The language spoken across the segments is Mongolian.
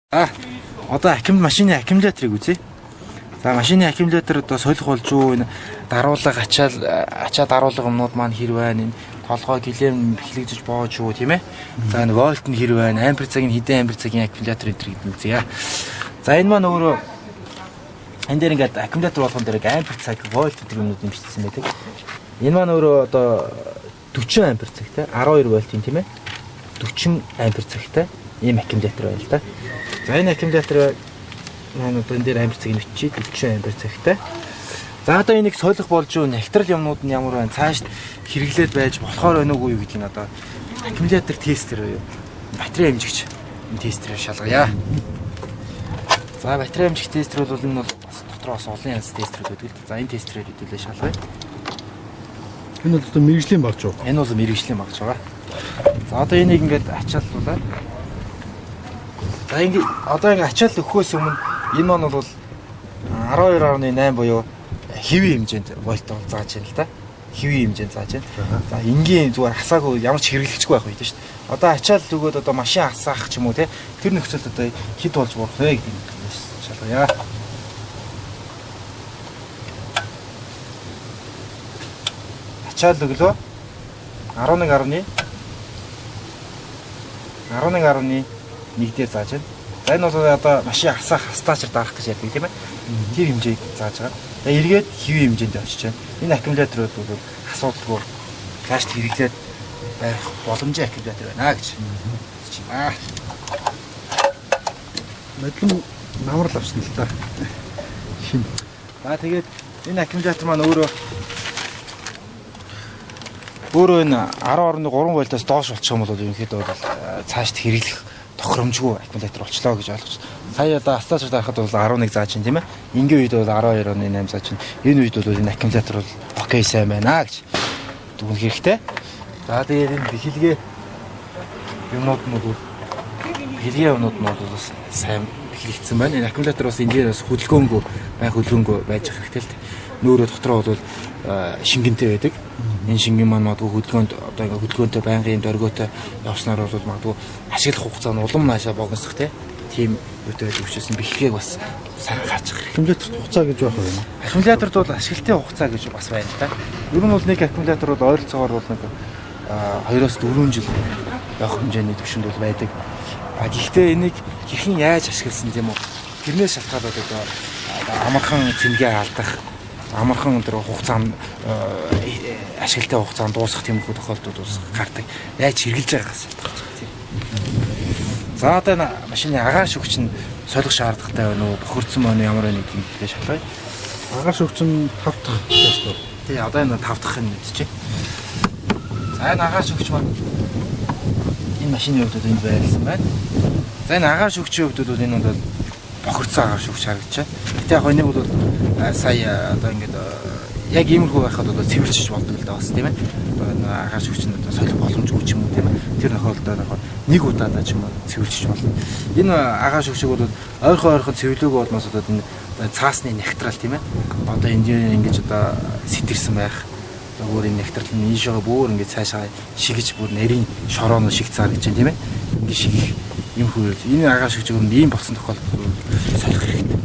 Одоо машины аккумуляторыг үзье. За машины аккумулятор одоо солих болж юу энэ даруулга ачаад даруулга юмнууд маань хэр байна, энэ толгой гэлэм бэхлэгдэж боож юу тийм ээ. За энэ вольт нь хэр байна, ампер цагийн хэдэн ампер цагийн аккумулятор энэ гэдэг үзье. За энэ маань өөрөө энэ дээр ингээд аккумулятор болгон дээр ампер цаг, вольт гэдэг юмнууд нэмэгдсэн байдаг. Энэ маань өөрөө одоо 40 ампер цагтай, 12 вольтын тийм ээ. 40 ампер цагтай ийм аккумулятор байна л да. За энэ аккумулятор маань одоо энэ дээр ампер цагийн 40 ампер цагтай. За одоо энийг солих болж юу нягтрал юмнууд нь ямар байна, цаашд хэрэглээд байж болохоор байна уугүй юу гэдгийг одоо аккумулятор тестер юу, батарей хэмжигч энэ тестерээр шалгая. За батарей хэмжигч тестер бол энэ бол дотроос олон янз тестерүүд байдаг. За энэ тестерээр хэдүүлээ шалгая. Энэ бол одоо мэрэгжлийн багж уу? Энэ бол мэрэгжлийн багж байгаа. За одоо энийг ингээд ачааллуулаа. За ингээд одоо ингээд ачаал өгөхөөс өмнө энэ маань бол 12.8 буюу хэвийн хэмжээнд вольт зааж байна л да. Хэвийн хэмжээнд зааж байна. За энгийн зүгээр хасаагүй ямар ч хэрэглэгчгүй байх үед шүү дээ. Одоо ачаал өгөөд одоо машин хасаах ч юм уу те тэр нөхцөлд одоо хэд болж болох вэ гэдэг нь шалгая. Ачаал өглөө 11.1 дээр зааж байна. За энэ бол одоо машин хасаах хастаачаар дарах гэж ярьдаг тийм ээ. Тэр хэмжээг зааж байгаа. За эргээд хэвийн хэмжээнд очиж байна. Энэ аккумуляторууд бол асуудалгүй цаашд хэрэглээд байх боломжтой аккумулятор байна гэж байна. Мэдлэн намрал авсан л да. Шин. За тэгээд энэ аккумулятор маань өөрөө энэ 10.3 вольтоос доош болчих юм бол ерөнхийдөө бол цаашд хэрэглэх тохиромжгүй аккумулятор болчлоо гэж ойлгож байна. Сая одоо астаачаар дарахад бол 11 зааж байна тийм ээ. Ингийн үед бол 12.8 зааж байна. Энэ үед бол энэ аккумулятор бол окей сайн байна гэж дүгнэх хэрэгтэй. За тэгээд энэ бэхлэгээ юмнууд нь бол сайн бэхлэгдсэн байна. Энэ аккумулятор бас энэ дээрээс хөдөлгөөнгүй байж ах хэрэгтэй л дээ. Нөөрөө дотроо бол шингэнтэй байдаг. Энэ шингэн маань магадгүй хөдөлгөөнтэй байнгын дөргөөтэй явснаар бол магадгүй ашиглах хугацаа нь улам наашаа богиносох тийм үедээ өгчөөс нь бэхлэгийг бас сайн хаачих хэрэгтэй. Аккумуляторт хугацаа гэж байх юм уу? Аккумуляторт бол ашиглалтын хугацаа гэж бас байна та. Ер нь бол нэг аккумулятор бол ойролцоогоор бол нэг 2-4 жил явах хэмжээний түвшинд бол байдаг. Гэхдээ энийг хэрхэн яаж ашигласан тийм үү? Тэрнээс шалтгаалаад одоо амархан цэнгээ алдах, амархан тэр хугацаанд ашиглалтын хугацаанд дуусах тиймэрхүү тохиолдлууд бас гардаг. Яаж хэрэгжилж байгаагаас шалтгаалж байна тийм. За одоо энэ машины агааш өгч нь солих шаардлагатай байна уу? Бохирдсон байна уу? Ямар байна гэдгийг шалгая. Агааш өгч нь 5 дахь тест үү? Тий, одоо энэ 5 дахь нь мэдчихэ. За энэ агааш өгч маань энэ машины хувьд энд байрласан байна. За энэ агааш өгчийн хувьд бол энэ бол бохирдсон агааш өгч харагдаж байна. Гэтэ яг нэг бол сая одоо ингээд яг иймэрхүү байхад одоо цэвэрчж болдог л да бас тийм ээ. Одоо энэ агааш өгч нь одоо солих боломжгүй ч юм уу тийм ээ. Тэр тохиолдолд нэг удаадаа ч юм уу цэвэрчж болно. Энэ агааш өгчийг бол ойрхон цэвэрлүүгөө болмоос одоо энэ цаасны нягтрал тийм ээ. Одоо энэ ингэж одоо сэтэрсэн байх. Одоо бүр энэ нягтрал нь ийшээ бүр ингэж цаашаа шигэж бүр нарийн шорооноо шигцаар гэж тийм ээ. Ингэ шигэх юм хүү. Энэ агааш өгчийг нь ийм болсон тохиолдолд солих хэрэгтэй.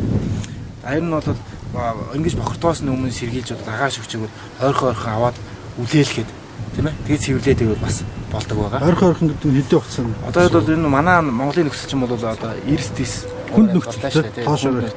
Харин нь бол ингэж бохирдоос өмнө сэргийлж одоо агааш өгчийг ойрхон аваад үлээлэхэд тийм ээ. Тэгээд цэвэрлээд байвал бас болдог байгаа. Ойрхон гэдэг нь хэдийн хугацаанд? Одоо бол энэ манай Монголын нөхцөл чинь бол одоо 99 хүнд нөхцөлтэй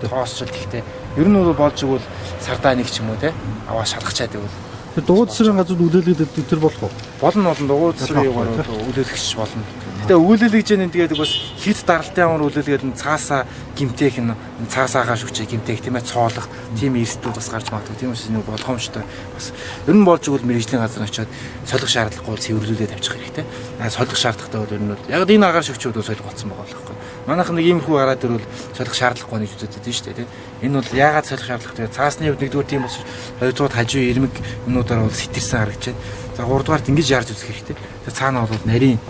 тоосчод ихтэй. Ер нь бол болж игэл сардаа нэг ч юм уу те аваа шалгачаад байвал. Тэр дугуй засрын газрууд үлээлгээд тэр болох уу? Болно дугуй засрын үлээлгч болно. Гэтэ үлээлгэж яах тэгээд бас хит даралтай ямар үлээлгээд цаасаа гимтээх нь цаасаа агааш өгч гимтээх тийм ээ цоолох тийм эрсдүүд бас гарч магадгүй. Тийм учраас нэг болгоомжтой бас ер нь болж игэл мэрэгжлийн газар очиод солих шаардлагагүй цэвэрлүүлээд тавьчих хэрэгтэй. Солих шаардлагатай бол ер нь яг энэ агааш өгчүүд солих болсон байгаа байхгүй. Манайхан нэг иймэрхүү гараад ирвэл солих шаардлагагүй гэж үздэг шүү дээ тийм. Энэ бол яагаад солих шаардлагатай? Цаасны хувьд нэгдүгээр тийм бас хоёрдугаар хажуу ирмэг юмнуудаар бол сэтэрсэн харагдаж байна. За гуравдугаарт ингэж яарж үзэх хэрэгтэй. За цаана бол нарийн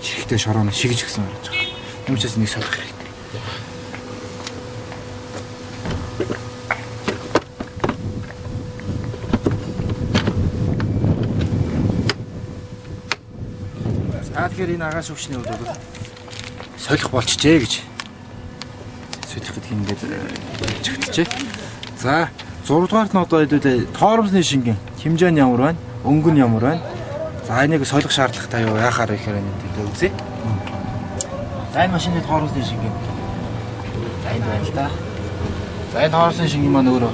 ширхтээ шорооно шигэж гисэн харагдаж байгаа. Юм чээс нэг солих хэрэгтэй. Тэгэхээр энэ агааш өгчний хувьд бол солих болчихжээ гэж ажиллах гэдэг ингээд чигтжээ. За 6 дугаарт нь одоо хэдүүлээ тоормсны шингэн хэмжээ нь ямар байна? Өнгө нь ямар байна? За энийг солих шаардлагатай юу? Яахаар ихээр энэ үзье. За энэ машины тоормсны шингэн. За энэ байна л да. За энэ тоормсны шингэн маань өөрөө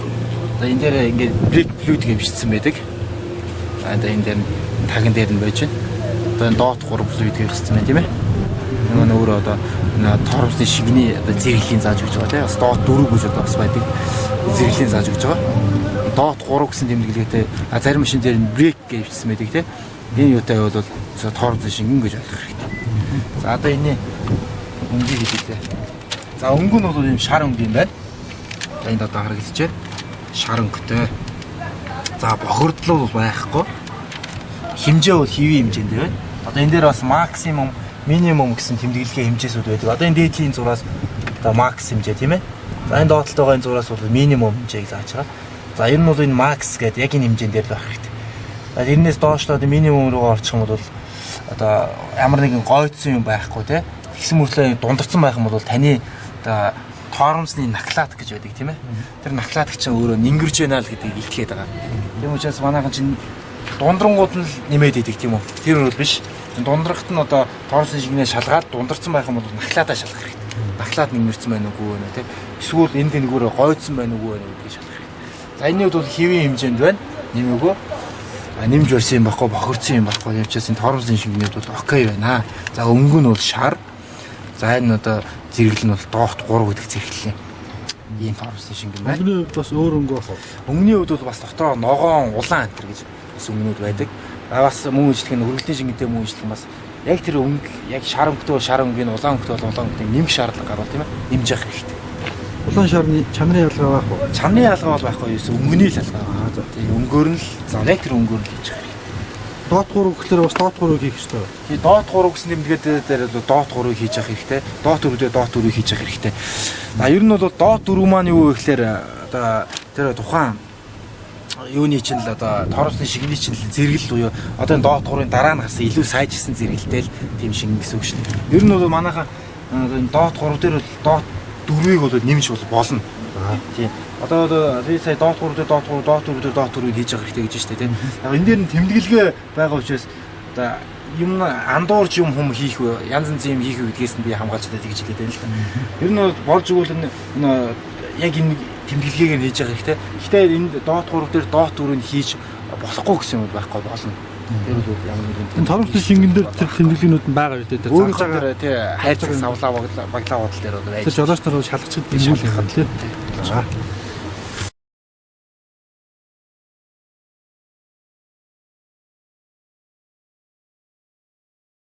за энэ дээр ингээд брейк флюид гэмжсэн байдаг. За энэ дээр таган дээр нь байж байна. Одоо энэ доот 3 флюид гэмжсэн байна тийм ээ. Нөгөө өөрөө одоо тоормсны шингэний одоо зэрэглэлийн зааж өгч байгаа тийм. Бас доот 4 гэж одоо бас байдаг. Зэрэглэлийн зааж өгч байгаа. Доот 3 гэсэн тэмдэглэгээтэй зарим машин дээр нь брейк гэмжсэн байдаг тийм. Энэ юутай бол тоормсны шингэн гэж ойлгох хэрэгтэй. За одоо энэ өнгийг хэлээ. За өнгө нь бол ийм шар өнгө юм байна. За энд одоо харагдаж байна. Шар өнгөтэй. За бохирдлол бол байхгүй. Хэмжээ бол хэвийн хэмжээнд байна. Одоо энэ дээр бас максимум, минимум гэсэн тэмдэглэгээ хэмжээсүүд байдаг. Одоо энэ дээдлийн зураас одоо макс хэмжээ тийм ээ. За энэ доотлолт байгаа энэ зураас бол минимум хэмжээг зааж байгаа. За ер нь бол энэ макс гэдэг яг энэ хэмжээнд дээр л байх хэрэгтэй. За тэрнээс доошлоо одоо минимум руу орчих юм бол одоо ямар нэгэн гойцсон юм байхгүй тийм. Тэгсэн мөртлөө дундарсан байх юм бол таны одоо тоормсны наклат гэж байдаг тийм ээ. Тэр наклат чинь өөрөө нингэрж байна л гэдгийг илтгэхэд байгаа. Тийм учраас манайхан чинь дундрангууд нь нэмээд идэг тийм үү. Тэр нь бол биш. Дундрахт нь одоо тоормсны шигнээ шалгаад дундарсан байх юм бол наклатаа шалгах хэрэгтэй. Наклат нингэрсэн байна уугүй байна тийм. Эсвэл энд нэгүүрээ гойцсон байна уугүй байна гэдгийг шалгах хэрэгтэй. За энэ үед бол хэвийн хэмжээнд байна. Нэмээгөө нэмж барьсан юм байхгүй, бохирдсан юм байхгүй. Тийм учраас энэ тоормсны шигнээд бол окей байна. За өнгө нь бол шар. За энэ одоо зэрэглэл нь бол доот 3 гэдэг зэрэглэл юм. Ийм тоормсны шингэн байна. Өнгөний хувьд бас өөр өнгө байх уу? Өнгөний хувьд бол бас дотроо ногоон, улаан антер гэж бас өнгөнүүд байдаг. Бас мөн ижлэх нь хөргөлийн шингэнтэй мөн ижлэх нь бас яг тэр өнгө, яг шар өнгөтэй бол шар өнгөний, улаан өнгөтэй бол улаан өнгөний нэмэх шаардлага гарвал тийм ээ. Нэмж явах хэрэгтэй. Улаан шарны чамрын ялгаа байх уу? Чамны ялгаа бол байхгүй юу? Өнгөний л ялгаа. За тийм өнгөөр нь л за яг тэр өнгөөр нь хийж явах хэрэгтэй. Доот 3 гэхлээр бас доот 3-ыг хийх ёстой. Тэгээ доот 3 гэсэн тэмдэглээд дээр бол доот 3-ыг хийж явах хэрэгтэй. Доот 4-д доот 4-ыг хийж явах хэрэгтэй. За ер нь бол доот 4 маань юу вэ гэхээр одоо тэр тухайн юуны чинь л одоо тоормсны шигний чинь л зэрэгэл буюу одоо энэ доот 3-ын дараа нь гарсан илүү сайжирсан зэрэгэлтэй л тийм шингэн гэсэн үг шүү дээ. Ер нь бол манайхан энэ доот 3 дээр бол доот 4-ыг бол нэмж болно. Тийм. Одоо би сая доот 3 дээр доот 3, доот 4 дээр доот 4-ыг хийж явах хэрэгтэй гэж байна шүү дээ, тийм. Яг энэ дээр нь тэмдэглэгээ байгаа учраас одоо юм андуурч юм хүм хийх вэ, янз янзын юм хийх вэ гэдгээс нь би хамгаалж чаддаг гэж хэлээд байна л та. Ер нь бол болж игүүл энэ яг энэ тэмдэглэгийг нь хийж явах хэрэгтэй. Гэхдээ энэ доот 3 дээр доот 4-ыг хийж болохгүй гэсэн юм байхгүй болно. Тэр бол ямар нэгэн энэ тоормсны шингэн дээр тэр тэмдэглэгнүүд нь байгаа үү дээ. өөрөөр тий хайрцаг савлаа баглаа бодол дээр бол байж. Тэр жолооч нар шалгачихд юм уу л хат тий. За